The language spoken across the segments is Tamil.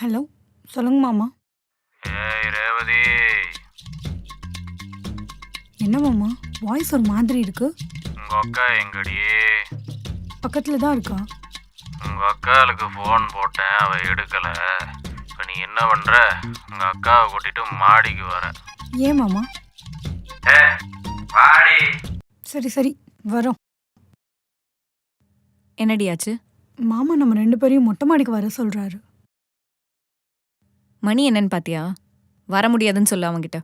ஹலோ, சொல்லுங்க மாமா. ஏய் ரேவதி, என்ன மாமா, வாய்ஸ் ஒரு மாதிரி இருக்கு. உங்க அக்கா எங்கடி? பக்கத்துல தான் இருக்கா. உங்க அக்காளுக்கு ஃபோன் போட்டேன், அவ எடுக்கல. இப்போ நீ என்ன பண்ற? உங்க அக்காவை கூட்டிட்டு மாடிக்கு வர. ஏன் மாமா? மாடி. சரி சரி, வரோம். என்னடியாச்சு? மாமா நம்ம 2 பேரையும் மொட்டை மாடிக்கு வர சொல்றாரு. மணி என்னன்னு பாத்தியா? வர முடியாதுன்னு சொல்ல அவன்கிட்ட.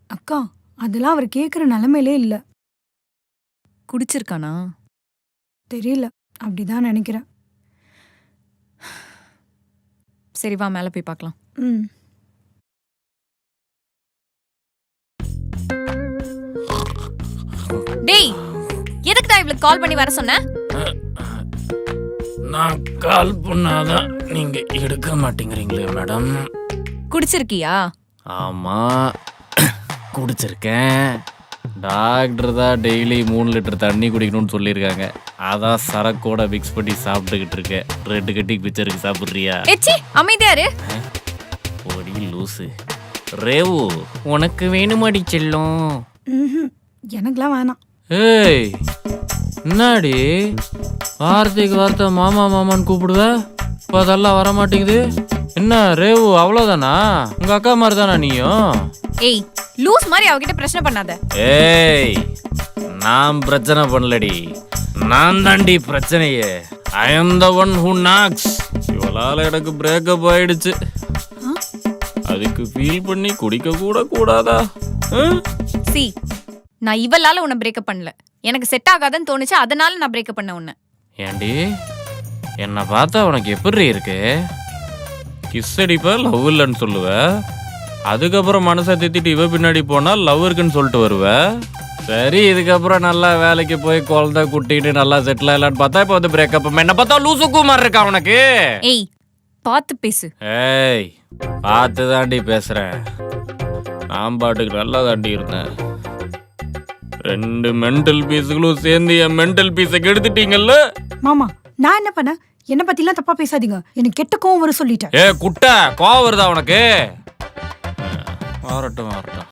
அக்கா, அதெல்லாம் அவர் கேட்குற நிலைமையிலே இல்லை. குடிச்சிருக்கானா? தெரியல, அப்படிதான் நினைக்கிறேன். சரி வா, மேல போய் பார்க்கலாம். ம். டேய், எதுக்கு தான் இவளுக்கு கால் பண்ணி வர சொன்ன? நான் கால் பண்ணாதான் நீங்க எடுக்க மாட்டேங்கிறீங்களே மேடம். குடிச்சிருக்கியா? ஆமா, குடிச்சிருக்கேன். டாக்டர் தான் டெய்லி 3 லிட்டர் தண்ணி குடிக்கணும்னு சொல்லியிருக்காங்க. அதான் சரக்கோட மிக்ஸ் பண்ணி சாப்பிட்டுக்கிட்டு இருக்கேன். 2 கட்டி பிச்சருக்கு சாப்பிட்றியா? எச்சி, அமைதியா இரு. ஓடி லூசு. ரேவு, உனக்கு வேணுமாடி செல்லும்? ம்ஹும். எனக்குலாம் வேணாம். ஏய், என்னடி வார்த்தைக்கு வார்த்தை மாமா மாமான்னு கூப்பிடுவ? இப்போ அதெல்லாம் வர மாட்டேங்குது. என்ன ரேவு, அவ்வளோதானா? உங்க அக்கா மாதிரி தானா நீயும்? ஏய், லூஸ் மாதிரி அவகிட்ட பிரச்சனை பண்ணாத. ஏய், நான் பிரச்சனை பண்ணலடி, நான் தாண்டி பிரச்சனையே. ஐ அம் த ஒன் ஹூ நாக்ஸ். இவளால எனக்கு பிரேக்கப் ஆயிடுச்சு. அதுக்கு ஃபீல் பண்ணி குடிக்க கூட கூடாதா? சி, நான் இவளால உன்னை பிரேக்கப் பண்ணல. எனக்கு செட் ஆகாதுன்னு தோணுச்சு, அதனால நான் பிரேக்கப் பண்ண உன்னை. ஏண்டி, என்னை பார்த்தா உனக்கு எப்படி இருக்கு? கிஸ் அடிப்ப, லவ் இல்லைன்னு சொல்லுவ. அதுக்கப்புறம் மனசை திட்டிட்டு இவ பின்னாடி போனா லவ் இருக்குன்னு சொல்லிட்டு வருவ. சரி, இதுக்கப்புறம் நல்லா வேலைக்கு போய் குழந்தை குட்டிட்டு நல்லா செட்டில் ஆகலான்னு பார்த்தா இப்போ வந்து பிரேக்கப். என்ன பார்த்தா லூசு குமார் இருக்கா உனக்கு? ஏய், பார்த்து பேசு. ஏய், பார்த்து தாண்டி பேசுறேன். நான் பாட்டுக்கு நல்லா தாண்டி இருந்தேன். 2 மென்டல் பீஸுகளும் சேர்ந்து என் மென்டல் பீஸை கெடுத்துட்டீங்கல்ல. மாமா, நான் என்ன பண்ண? என்னை பத்திலாம் தப்பா பேசாதீங்க. எனக்கு கெட்ட கோவம் வர சொல்லிட்டேன். ஏ குட்டை, கோவம் வருதா உனக்கு? வரட்டும் வரட்டும்.